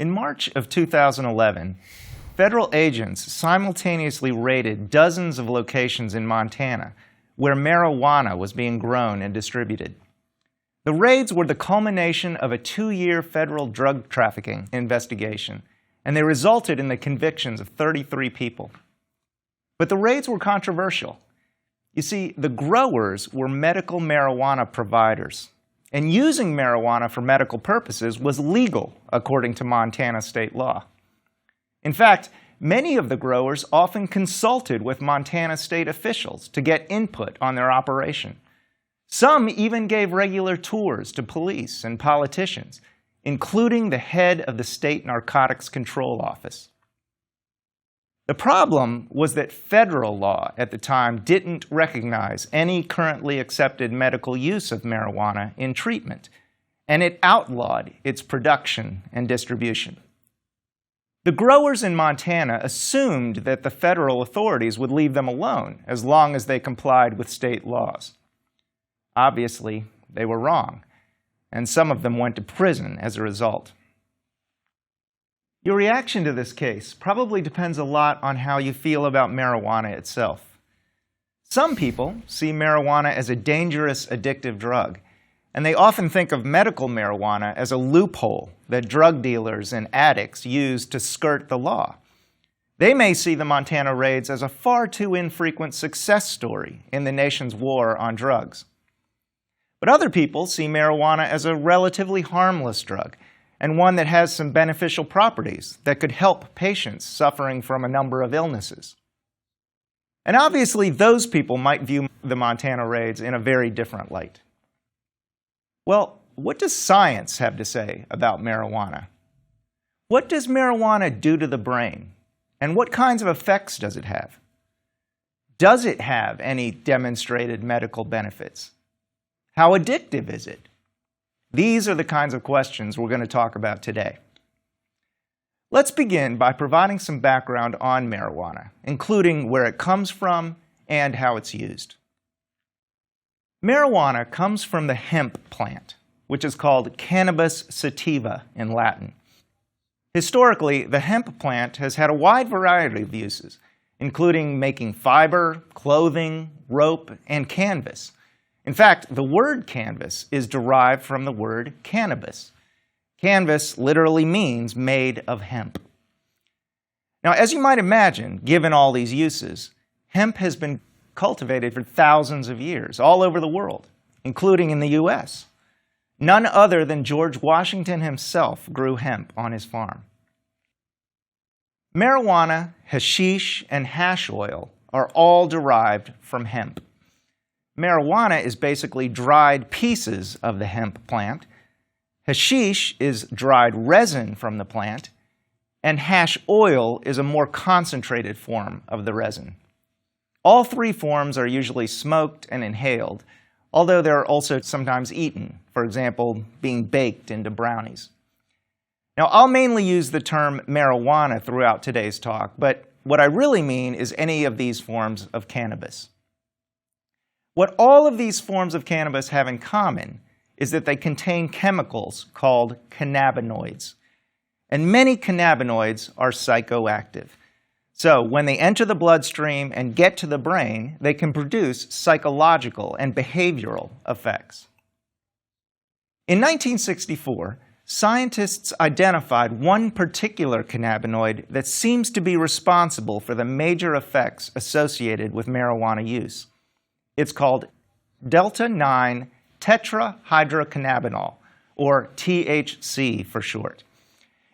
In March of 2011, federal agents simultaneously raided dozens of locations in Montana where marijuana was being grown and distributed. The raids were the culmination of a 2-year federal drug trafficking investigation, and they resulted in the convictions of 33 people. But the raids were controversial. You see, the growers were medical marijuana providers, and using marijuana for medical purposes was legal according to Montana state law. In fact, many of the growers often consulted with Montana state officials to get input on their operation. Some even gave regular tours to police and politicians, including the head of the State Narcotics Control Office. The problem was that federal law at the time didn't recognize any currently accepted medical use of marijuana in treatment, and it outlawed its production and distribution. The growers in Montana assumed that the federal authorities would leave them alone as long as they complied with state laws. Obviously, they were wrong, and some of them went to prison as a result. Your reaction to this case probably depends a lot on how you feel about marijuana itself. Some people see marijuana as a dangerous, addictive drug, and they often think of medical marijuana as a loophole that drug dealers and addicts use to skirt the law. They may see the Montana raids as a far too infrequent success story in the nation's war on drugs. But other people see marijuana as a relatively harmless drug, and one that has some beneficial properties that could help patients suffering from a number of illnesses. And obviously, those people might view the Montana raids in a very different light. Well, what does science have to say about marijuana? What does marijuana do to the brain? And what kinds of effects does it have? Does it have any demonstrated medical benefits? How addictive is it? These are the kinds of questions we're going to talk about today. Let's begin by providing some background on marijuana, including where it comes from and how it's used. Marijuana comes from the hemp plant, which is called Cannabis sativa in Latin. Historically, the hemp plant has had a wide variety of uses, including making fiber, clothing, rope, and canvas. In fact, the word canvas is derived from the word cannabis. Canvas literally means made of hemp. Now, as you might imagine, given all these uses, hemp has been cultivated for thousands of years all over the world, including in the U.S. None other than George Washington himself grew hemp on his farm. Marijuana, hashish, and hash oil are all derived from hemp. Marijuana is basically dried pieces of the hemp plant. Hashish is dried resin from the plant, and hash oil is a more concentrated form of the resin. All three forms are usually smoked and inhaled, although they're also sometimes eaten, for example, being baked into brownies. Now, I'll mainly use the term marijuana throughout today's talk, but what I really mean is any of these forms of cannabis. What all of these forms of cannabis have in common is that they contain chemicals called cannabinoids. And many cannabinoids are psychoactive. So when they enter the bloodstream and get to the brain, they can produce psychological and behavioral effects. In 1964, scientists identified one particular cannabinoid that seems to be responsible for the major effects associated with marijuana use. It's called delta-9 tetrahydrocannabinol, or THC for short.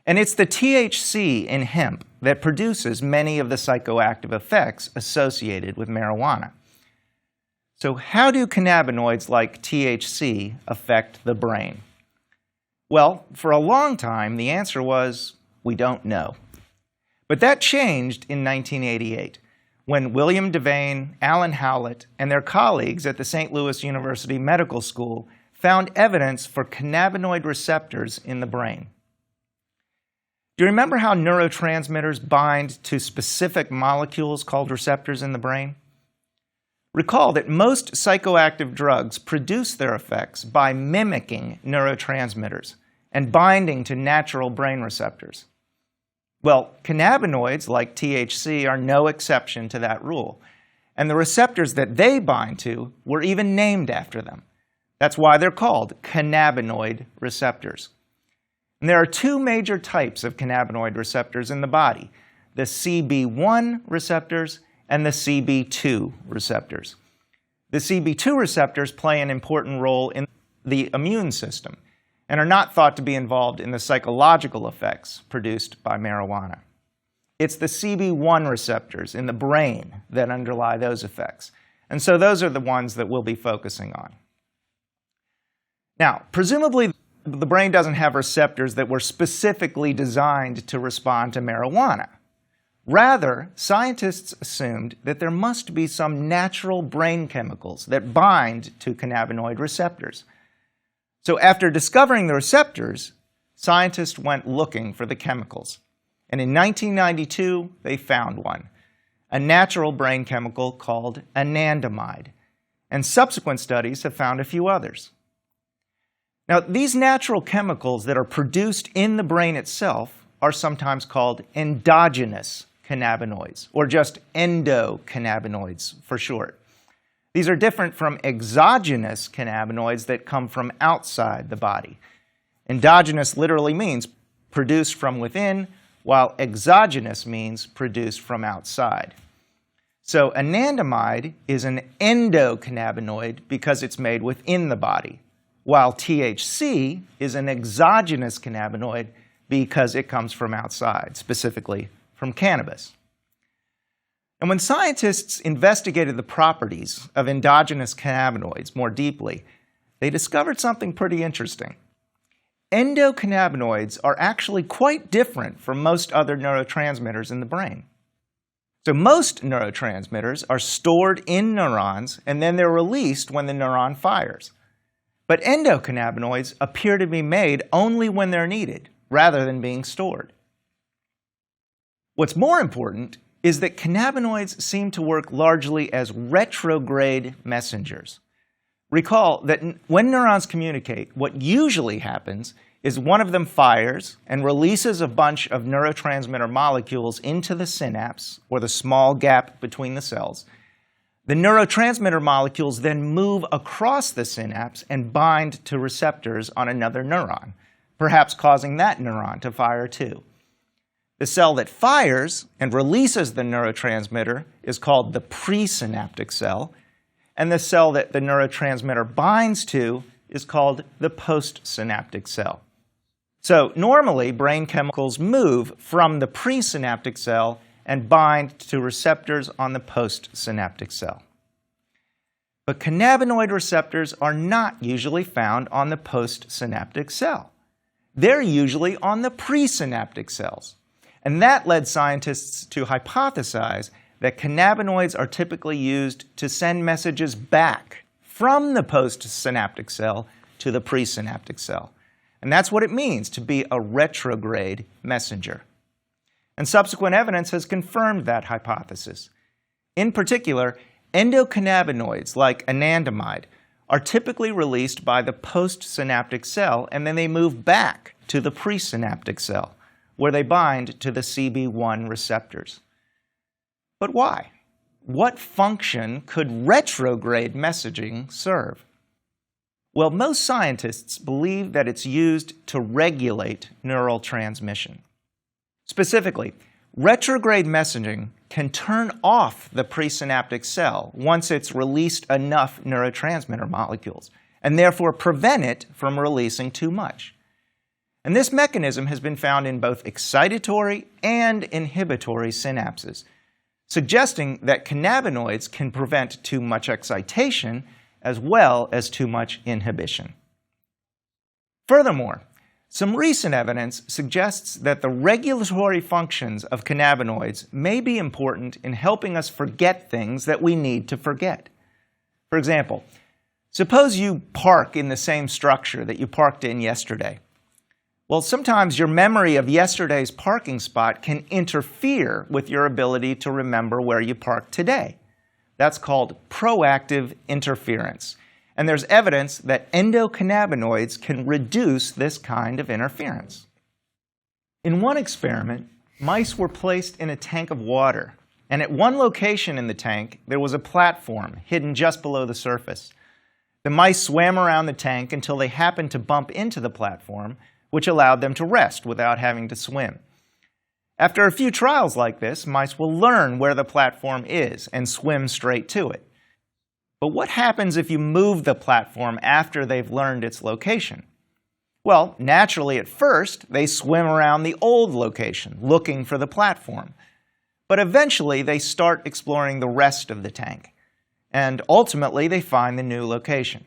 And it's the THC in hemp that produces many of the psychoactive effects associated with marijuana. So how do cannabinoids like THC affect the brain? Well, for a long time, the answer was, we don't know. But that changed in 1988. When William Devane, Alan Howlett, and their colleagues at the St. Louis University Medical School found evidence for cannabinoid receptors in the brain. Do you remember how neurotransmitters bind to specific molecules called receptors in the brain? Recall that most psychoactive drugs produce their effects by mimicking neurotransmitters, and binding to natural brain receptors. Well, cannabinoids like THC are no exception to that rule, and the receptors that they bind to were even named after them. That's why they're called cannabinoid receptors. And there are two major types of cannabinoid receptors in the body, the CB1 receptors and the CB2 receptors. The CB2 receptors play an important role in the immune system and are not thought to be involved in the psychological effects produced by marijuana. It's the CB1 receptors in the brain that underlie those effects. And so those are the ones that we'll be focusing on. Now, presumably, the brain doesn't have receptors that were specifically designed to respond to marijuana. Rather, scientists assumed that there must be some natural brain chemicals that bind to cannabinoid receptors. So after discovering the receptors, scientists went looking for the chemicals. And in 1992, they found one, a natural brain chemical called anandamide. And subsequent studies have found a few others. Now, these natural chemicals that are produced in the brain itself are sometimes called endogenous cannabinoids, or just endocannabinoids for short. These are different from exogenous cannabinoids that come from outside the body. Endogenous literally means produced from within, while exogenous means produced from outside. So anandamide is an endocannabinoid because it's made within the body, while THC is an exogenous cannabinoid because it comes from outside, specifically from cannabis. And when scientists investigated the properties of endogenous cannabinoids more deeply, they discovered something pretty interesting. Endocannabinoids are actually quite different from most other neurotransmitters in the brain. So most neurotransmitters are stored in neurons and then they're released when the neuron fires. But endocannabinoids appear to be made only when they're needed, rather than being stored. What's more important is that cannabinoids seem to work largely as retrograde messengers. Recall that when neurons communicate, what usually happens is one of them fires and releases a bunch of neurotransmitter molecules into the synapse, or the small gap between the cells. The neurotransmitter molecules then move across the synapse and bind to receptors on another neuron, perhaps causing that neuron to fire too. The cell that fires and releases the neurotransmitter is called the presynaptic cell, and the cell that the neurotransmitter binds to is called the postsynaptic cell. So normally, brain chemicals move from the presynaptic cell and bind to receptors on the postsynaptic cell. But cannabinoid receptors are not usually found on the postsynaptic cell. They're usually on the presynaptic cells. And that led scientists to hypothesize that cannabinoids are typically used to send messages back from the postsynaptic cell to the presynaptic cell. And that's what it means to be a retrograde messenger. And subsequent evidence has confirmed that hypothesis. In particular, endocannabinoids like anandamide are typically released by the postsynaptic cell, and then they move back to the presynaptic cell, where they bind to the CB1 receptors. But why? What function could retrograde messaging serve? Well, most scientists believe that it's used to regulate neural transmission. Specifically, retrograde messaging can turn off the presynaptic cell once it's released enough neurotransmitter molecules, and therefore prevent it from releasing too much. And this mechanism has been found in both excitatory and inhibitory synapses, suggesting that cannabinoids can prevent too much excitation as well as too much inhibition. Furthermore, some recent evidence suggests that the regulatory functions of cannabinoids may be important in helping us forget things that we need to forget. For example, suppose you park in the same structure that you parked in yesterday. Well, sometimes your memory of yesterday's parking spot can interfere with your ability to remember where you parked today. That's called proactive interference. And there's evidence that endocannabinoids can reduce this kind of interference. In one experiment, mice were placed in a tank of water, and at one location in the tank, there was a platform hidden just below the surface. The mice swam around the tank until they happened to bump into the platform, which allowed them to rest without having to swim. After a few trials like this, mice will learn where the platform is and swim straight to it. But what happens if you move the platform after they've learned its location? Well, naturally at first, they swim around the old location, looking for the platform. But eventually, they start exploring the rest of the tank. And ultimately, they find the new location.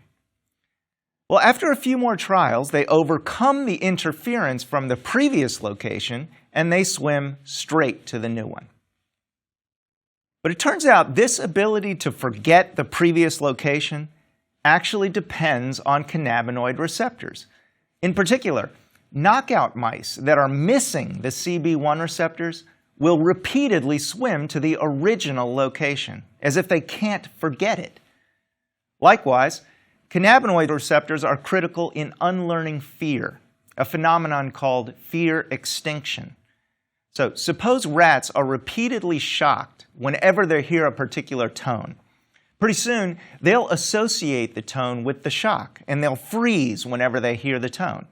Well, after a few more trials, they overcome the interference from the previous location, and they swim straight to the new one. But it turns out this ability to forget the previous location actually depends on cannabinoid receptors. In particular, knockout mice that are missing the CB1 receptors will repeatedly swim to the original location, as if they can't forget it. Likewise, cannabinoid receptors are critical in unlearning fear, a phenomenon called fear extinction. So suppose rats are repeatedly shocked whenever they hear a particular tone. Pretty soon, they'll associate the tone with the shock, and they'll freeze whenever they hear the tone.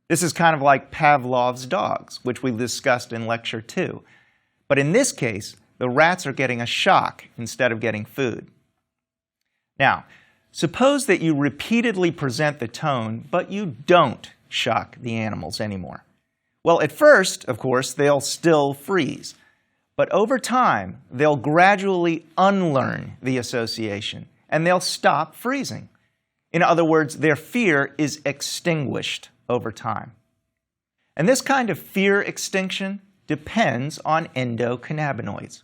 This is kind of like Pavlov's dogs, which we discussed in Lecture 2. But in this case, the rats are getting a shock instead of getting food. Now, suppose that you repeatedly present the tone, but you don't shock the animals anymore. Well, at first, of course, they'll still freeze. But over time, they'll gradually unlearn the association, and they'll stop freezing. In other words, their fear is extinguished over time. And this kind of fear extinction depends on endocannabinoids.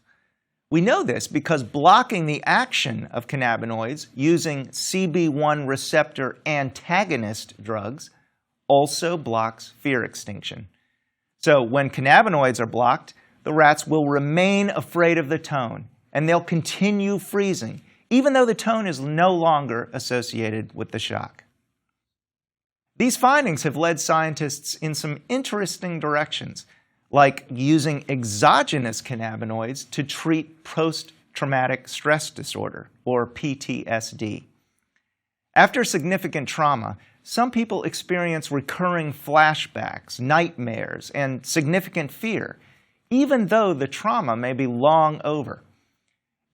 We know this because blocking the action of cannabinoids using CB1 receptor antagonist drugs also blocks fear extinction. So when cannabinoids are blocked, the rats will remain afraid of the tone, and they'll continue freezing, even though the tone is no longer associated with the shock. These findings have led scientists in some interesting directions, like using exogenous cannabinoids to treat post-traumatic stress disorder, or PTSD. After significant trauma, some people experience recurring flashbacks, nightmares, and significant fear, even though the trauma may be long over.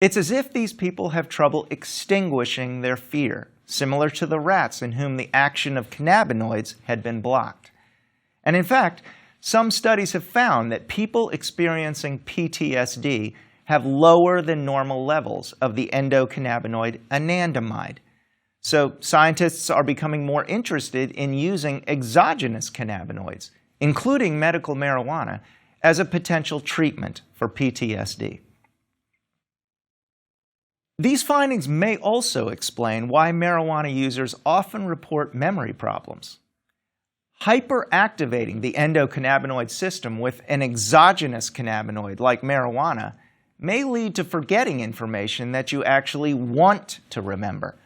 It's as if these people have trouble extinguishing their fear, similar to the rats in whom the action of cannabinoids had been blocked. And in fact, some studies have found that people experiencing PTSD have lower than normal levels of the endocannabinoid anandamide. So scientists are becoming more interested in using exogenous cannabinoids, including medical marijuana, as a potential treatment for PTSD. These findings may also explain why marijuana users often report memory problems. Hyperactivating the endocannabinoid system with an exogenous cannabinoid like marijuana may lead to forgetting information that you actually want to remember.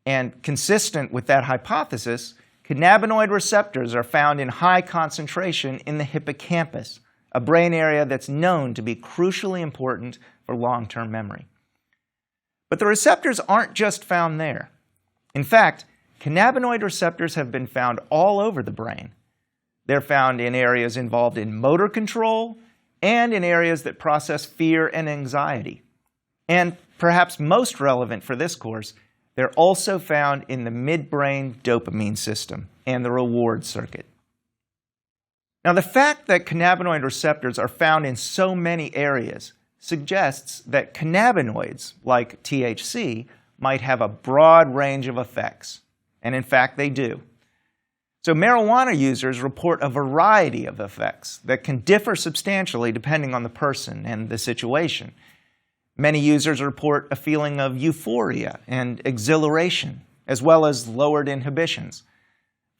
And consistent with that hypothesis, cannabinoid receptors are found in high concentration in the hippocampus, a brain area that's known to be crucially important for long-term memory. But the receptors aren't just found there. In fact, cannabinoid receptors have been found all over the brain. They're found in areas involved in motor control and in areas that process fear and anxiety. And perhaps most relevant for this course, they're also found in the midbrain dopamine system and the reward circuit. Now, the fact that cannabinoid receptors are found in so many areas suggests that cannabinoids, like THC, might have a broad range of effects. And in fact, they do. So marijuana users report a variety of effects that can differ substantially depending on the person and the situation. Many users report a feeling of euphoria and exhilaration, as well as lowered inhibitions.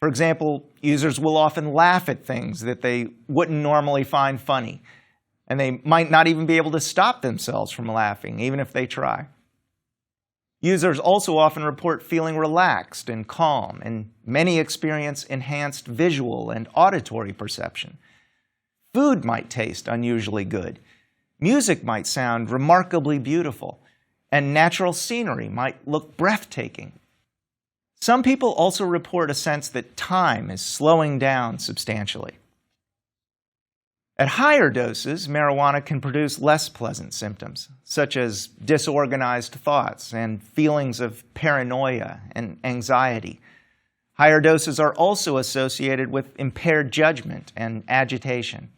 For example, users will often laugh at things that they wouldn't normally find funny, and they might not even be able to stop themselves from laughing, even if they try. Users also often report feeling relaxed and calm, and many experience enhanced visual and auditory perception. Food might taste unusually good. Music might sound remarkably beautiful, and natural scenery might look breathtaking. Some people also report a sense that time is slowing down substantially. At higher doses, marijuana can produce less pleasant symptoms, such as disorganized thoughts and feelings of paranoia and anxiety. Higher doses are also associated with impaired judgment and agitation.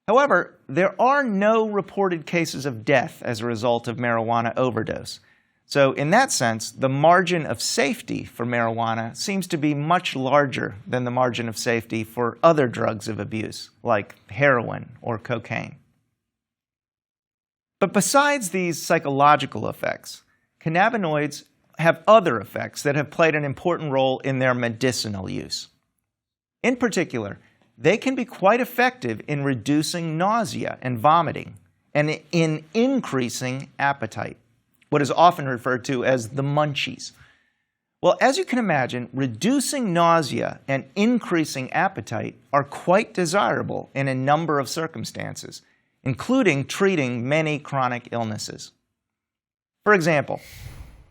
However, there are no reported cases of death as a result of marijuana overdose. So in that sense, the margin of safety for marijuana seems to be much larger than the margin of safety for other drugs of abuse, like heroin or cocaine. But besides these psychological effects, cannabinoids have other effects that have played an important role in their medicinal use. In particular, they can be quite effective in reducing nausea and vomiting, and in increasing appetite, what is often referred to as the munchies. Well, as you can imagine, reducing nausea and increasing appetite are quite desirable in a number of circumstances, including treating many chronic illnesses. For example,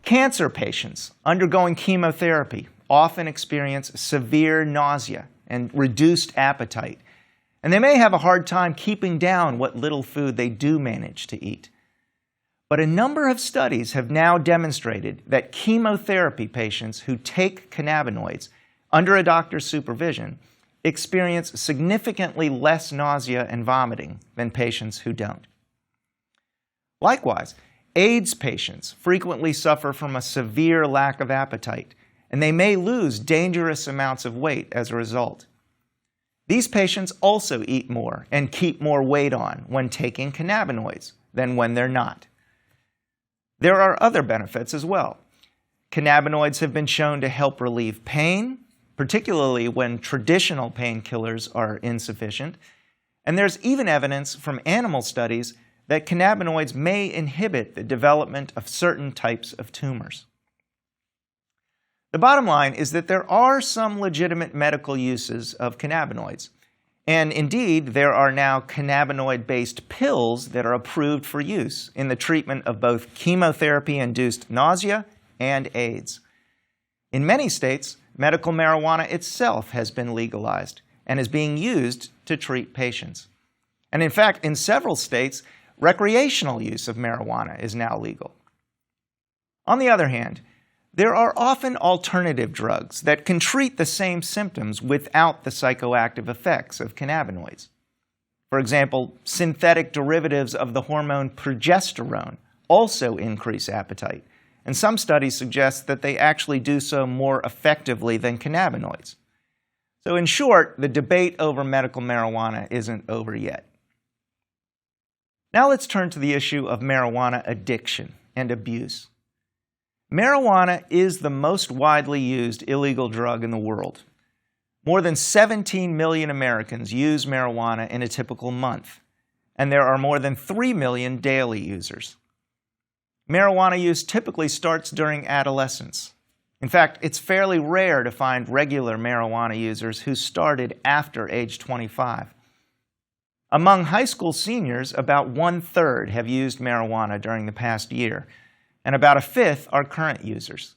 cancer patients undergoing chemotherapy often experience severe nausea and reduced appetite, and they may have a hard time keeping down what little food they do manage to eat. But a number of studies have now demonstrated that chemotherapy patients who take cannabinoids under a doctor's supervision experience significantly less nausea and vomiting than patients who don't. Likewise, AIDS patients frequently suffer from a severe lack of appetite, and they may lose dangerous amounts of weight as a result. These patients also eat more and keep more weight on when taking cannabinoids than when they're not. There are other benefits as well. Cannabinoids have been shown to help relieve pain, particularly when traditional painkillers are insufficient, and there's even evidence from animal studies that cannabinoids may inhibit the development of certain types of tumors. The bottom line is that there are some legitimate medical uses of cannabinoids, and indeed there are now cannabinoid-based pills that are approved for use in the treatment of both chemotherapy-induced nausea and AIDS. In many states, medical marijuana itself has been legalized and is being used to treat patients. And in fact, in several states, recreational use of marijuana is now legal. On the other hand, there are often alternative drugs that can treat the same symptoms without the psychoactive effects of cannabinoids. For example, synthetic derivatives of the hormone progesterone also increase appetite, and some studies suggest that they actually do so more effectively than cannabinoids. So in short, the debate over medical marijuana isn't over yet. Now let's turn to the issue of marijuana addiction and abuse. Marijuana is the most widely used illegal drug in the world. More than 17 million Americans use marijuana in a typical month, and there are more than 3 million daily users. Marijuana use typically starts during adolescence. In fact, it's fairly rare to find regular marijuana users who started after age 25. Among high school seniors, about 1/3 have used marijuana during the past year, and about 1/5 are current users.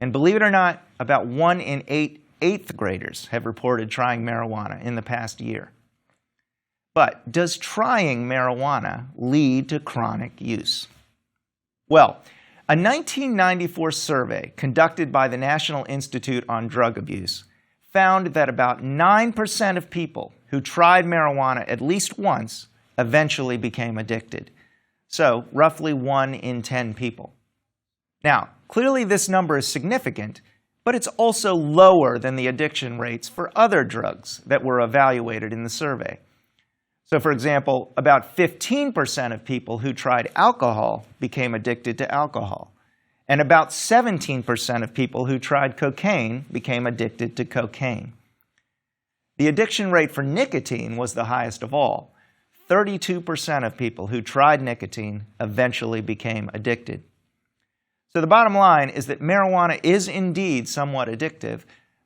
And believe it or not, about 1 in 8 eighth graders have reported trying marijuana in the past year. But does trying marijuana lead to chronic use? Well, a 1994 survey conducted by the National Institute on Drug Abuse found that about 9% of people who tried marijuana at least once eventually became addicted. So, roughly 1 in 10 people. Now, clearly this number is significant, but it's also lower than the addiction rates for other drugs that were evaluated in the survey. So, for example, about 15% of people who tried alcohol became addicted to alcohol, and about 17% of people who tried cocaine became addicted to cocaine. The addiction rate for nicotine was the highest of all. 32% of people who tried nicotine eventually became addicted. So the bottom line is that marijuana is indeed somewhat addictive,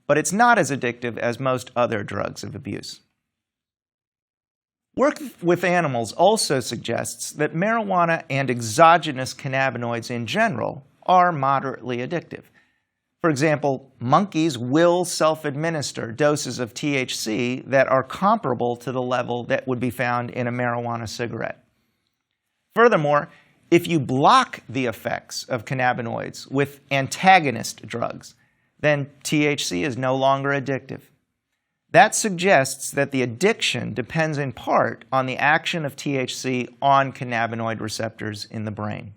but it's not as addictive as most other drugs of abuse. Work with animals also suggests that marijuana and exogenous cannabinoids in general are moderately addictive. For example, monkeys will self-administer doses of THC that are comparable to the level that would be found in a marijuana cigarette. Furthermore, if you block the effects of cannabinoids with antagonist drugs, then THC is no longer addictive. That suggests that the addiction depends in part on the action of THC on cannabinoid receptors in the brain.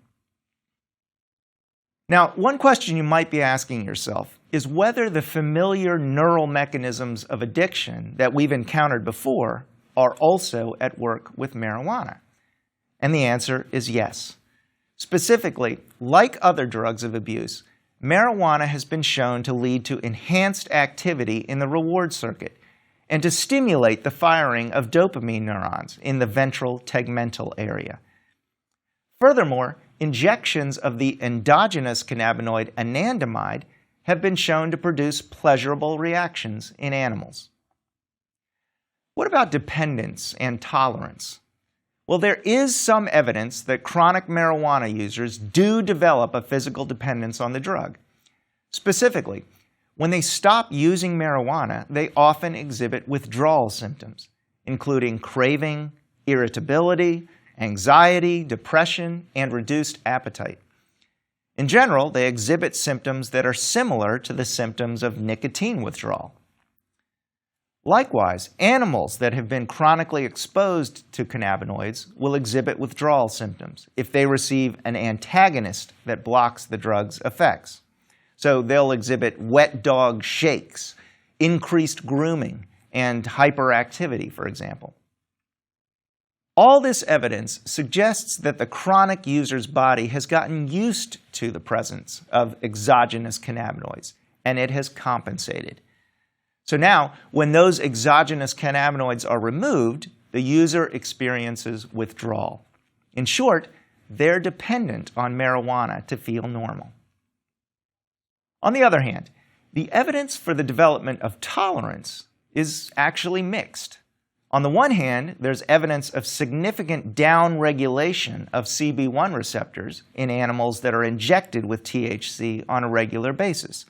Now, one question you might be asking yourself is whether the familiar neural mechanisms of addiction that we've encountered before are also at work with marijuana. And the answer is yes. Specifically, like other drugs of abuse, marijuana has been shown to lead to enhanced activity in the reward circuit and to stimulate the firing of dopamine neurons in the ventral tegmental area. Furthermore, injections of the endogenous cannabinoid anandamide have been shown to produce pleasurable reactions in animals. What about dependence and tolerance? Well, there is some evidence that chronic marijuana users do develop a physical dependence on the drug. Specifically, when they stop using marijuana, they often exhibit withdrawal symptoms, including craving, irritability, anxiety, depression, and reduced appetite. In general, they exhibit symptoms that are similar to the symptoms of nicotine withdrawal. Likewise, animals that have been chronically exposed to cannabinoids will exhibit withdrawal symptoms if they receive an antagonist that blocks the drug's effects. So they'll exhibit wet dog shakes, increased grooming, and hyperactivity, for example. All this evidence suggests that the chronic user's body has gotten used to the presence of exogenous cannabinoids, and it has compensated. So now, when those exogenous cannabinoids are removed, the user experiences withdrawal. In short, they're dependent on marijuana to feel normal. On the other hand, the evidence for the development of tolerance is actually mixed. On the one hand, there's evidence of significant downregulation of CB1 receptors in animals that are injected with THC on a regular basis.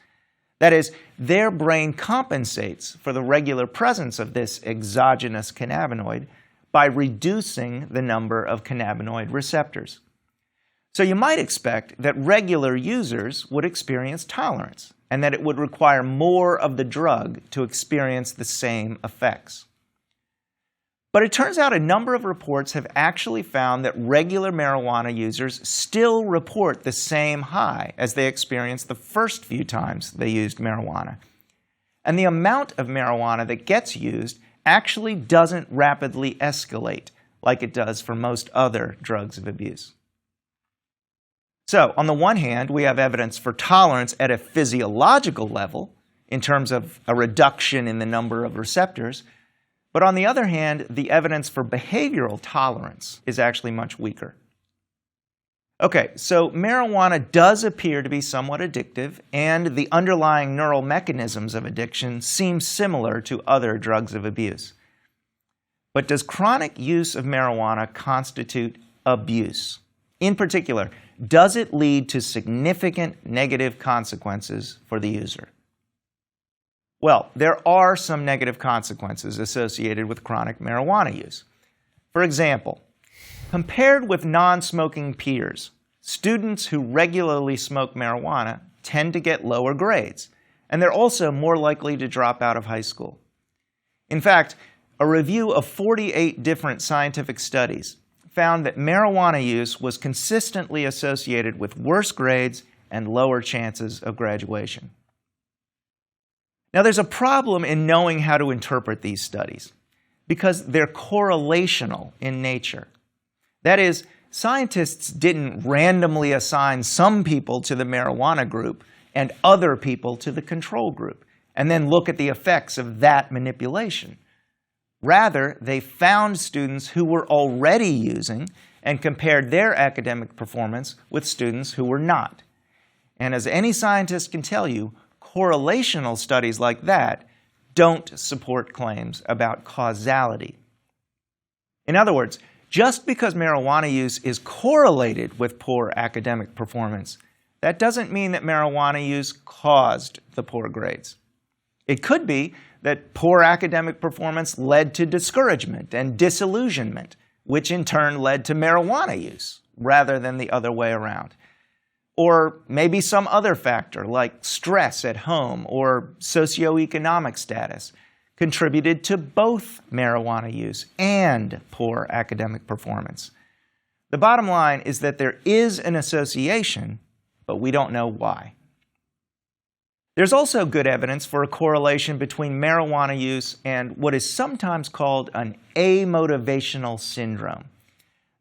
That is, their brain compensates for the regular presence of this exogenous cannabinoid by reducing the number of cannabinoid receptors. So you might expect that regular users would experience tolerance and that it would require more of the drug to experience the same effects. But it turns out a number of reports have actually found that regular marijuana users still report the same high as they experienced the first few times they used marijuana. And the amount of marijuana that gets used actually doesn't rapidly escalate like it does for most other drugs of abuse. So, on the one hand, we have evidence for tolerance at a physiological level in terms of a reduction in the number of receptors. But on the other hand, the evidence for behavioral tolerance is actually much weaker. Okay, so marijuana does appear to be somewhat addictive, and the underlying neural mechanisms of addiction seem similar to other drugs of abuse. But does chronic use of marijuana constitute abuse? In particular, does it lead to significant negative consequences for the user? Well, there are some negative consequences associated with chronic marijuana use. For example, compared with non-smoking peers, students who regularly smoke marijuana tend to get lower grades, and they're also more likely to drop out of high school. In fact, a review of 48 different scientific studies found that marijuana use was consistently associated with worse grades and lower chances of graduation. Now, there's a problem in knowing how to interpret these studies because they're correlational in nature. That is, scientists didn't randomly assign some people to the marijuana group and other people to the control group and then look at the effects of that manipulation. Rather, they found students who were already using and compared their academic performance with students who were not. And as any scientist can tell you, correlational studies like that don't support claims about causality. In other words, just because marijuana use is correlated with poor academic performance, that doesn't mean that marijuana use caused the poor grades. It could be that poor academic performance led to discouragement and disillusionment, which in turn led to marijuana use, rather than the other way around. Or maybe some other factor, like stress at home or socioeconomic status, contributed to both marijuana use and poor academic performance. The bottom line is that there is an association, but we don't know why. There's also good evidence for a correlation between marijuana use and what is sometimes called an amotivational syndrome.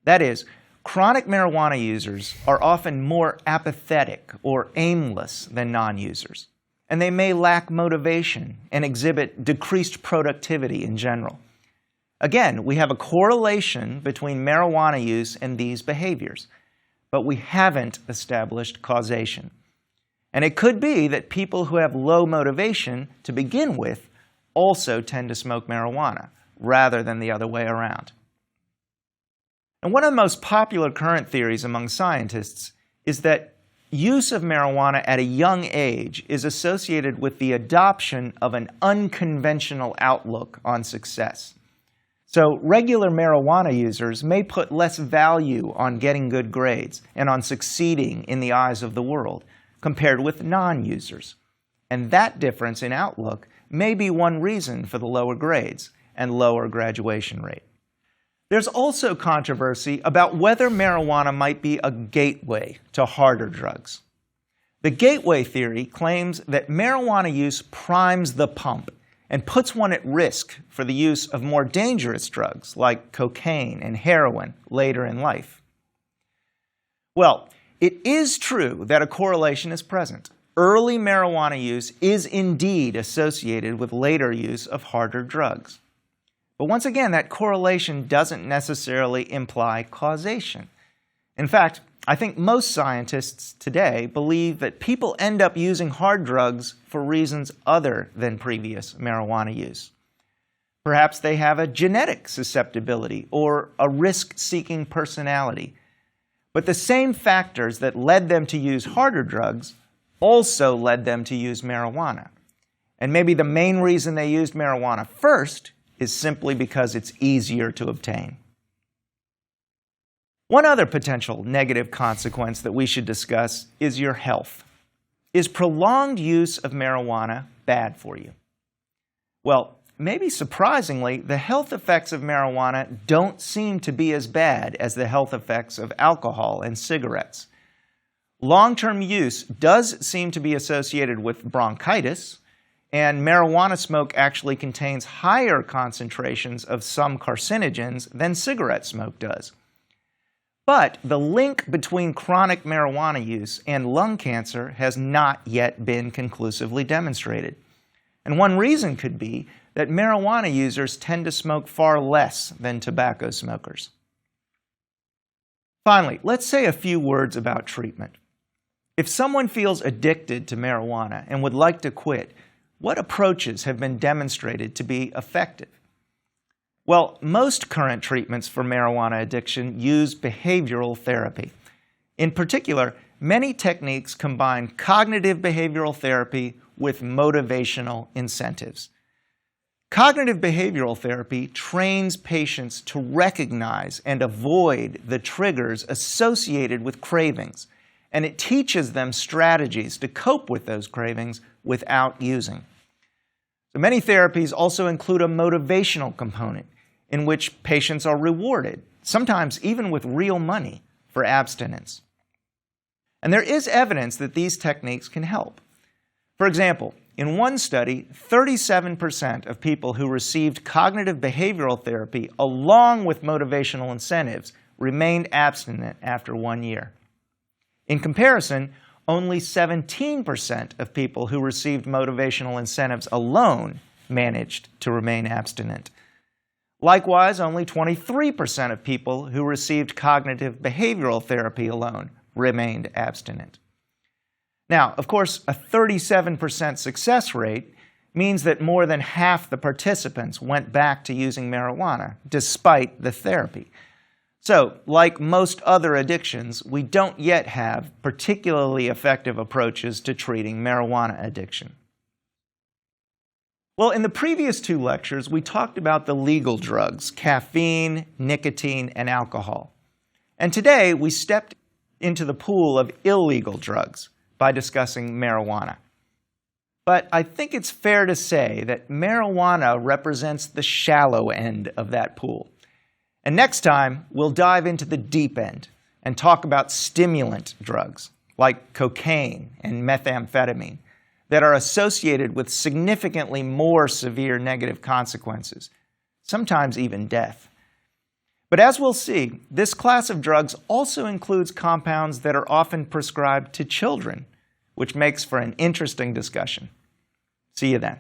That is, chronic marijuana users are often more apathetic or aimless than non-users, and they may lack motivation and exhibit decreased productivity in general. Again, we have a correlation between marijuana use and these behaviors, but we haven't established causation. And it could be that people who have low motivation to begin with also tend to smoke marijuana, rather than the other way around. And one of the most popular current theories among scientists is that use of marijuana at a young age is associated with the adoption of an unconventional outlook on success. So regular marijuana users may put less value on getting good grades and on succeeding in the eyes of the world compared with non-users. And that difference in outlook may be one reason for the lower grades and lower graduation rate. There's also controversy about whether marijuana might be a gateway to harder drugs. The gateway theory claims that marijuana use primes the pump and puts one at risk for the use of more dangerous drugs like cocaine and heroin later in life. Well, it is true that a correlation is present. Early marijuana use is indeed associated with later use of harder drugs. But once again, that correlation doesn't necessarily imply causation. In fact, I think most scientists today believe that people end up using hard drugs for reasons other than previous marijuana use. Perhaps they have a genetic susceptibility or a risk-seeking personality. But the same factors that led them to use harder drugs also led them to use marijuana. And maybe the main reason they used marijuana first is simply because it's easier to obtain. One other potential negative consequence that we should discuss is your health. Is prolonged use of marijuana bad for you? Well, maybe surprisingly, the health effects of marijuana don't seem to be as bad as the health effects of alcohol and cigarettes. Long-term use does seem to be associated with bronchitis, and marijuana smoke actually contains higher concentrations of some carcinogens than cigarette smoke does. But the link between chronic marijuana use and lung cancer has not yet been conclusively demonstrated. And one reason could be that marijuana users tend to smoke far less than tobacco smokers. Finally, let's say a few words about treatment. If someone feels addicted to marijuana and would like to quit, what approaches have been demonstrated to be effective? Well, most current treatments for marijuana addiction use behavioral therapy. In particular, many techniques combine cognitive behavioral therapy with motivational incentives. Cognitive behavioral therapy trains patients to recognize and avoid the triggers associated with cravings, and it teaches them strategies to cope with those cravings without using. So many therapies also include a motivational component in which patients are rewarded, sometimes even with real money, for abstinence. And there is evidence that these techniques can help. For example, in one study, 37% of people who received cognitive behavioral therapy along with motivational incentives remained abstinent after 1 year. In comparison, only 17% of people who received motivational incentives alone managed to remain abstinent. Likewise, only 23% of people who received cognitive behavioral therapy alone remained abstinent. Now, of course, a 37% success rate means that more than half the participants went back to using marijuana, despite the therapy. So, like most other addictions, we don't yet have particularly effective approaches to treating marijuana addiction. Well, in the previous 2 lectures, we talked about the legal drugs, caffeine, nicotine, and alcohol. And today, we stepped into the pool of illegal drugs by discussing marijuana. But I think it's fair to say that marijuana represents the shallow end of that pool. And next time, we'll dive into the deep end and talk about stimulant drugs like cocaine and methamphetamine that are associated with significantly more severe negative consequences, sometimes even death. But as we'll see, this class of drugs also includes compounds that are often prescribed to children, which makes for an interesting discussion. See you then.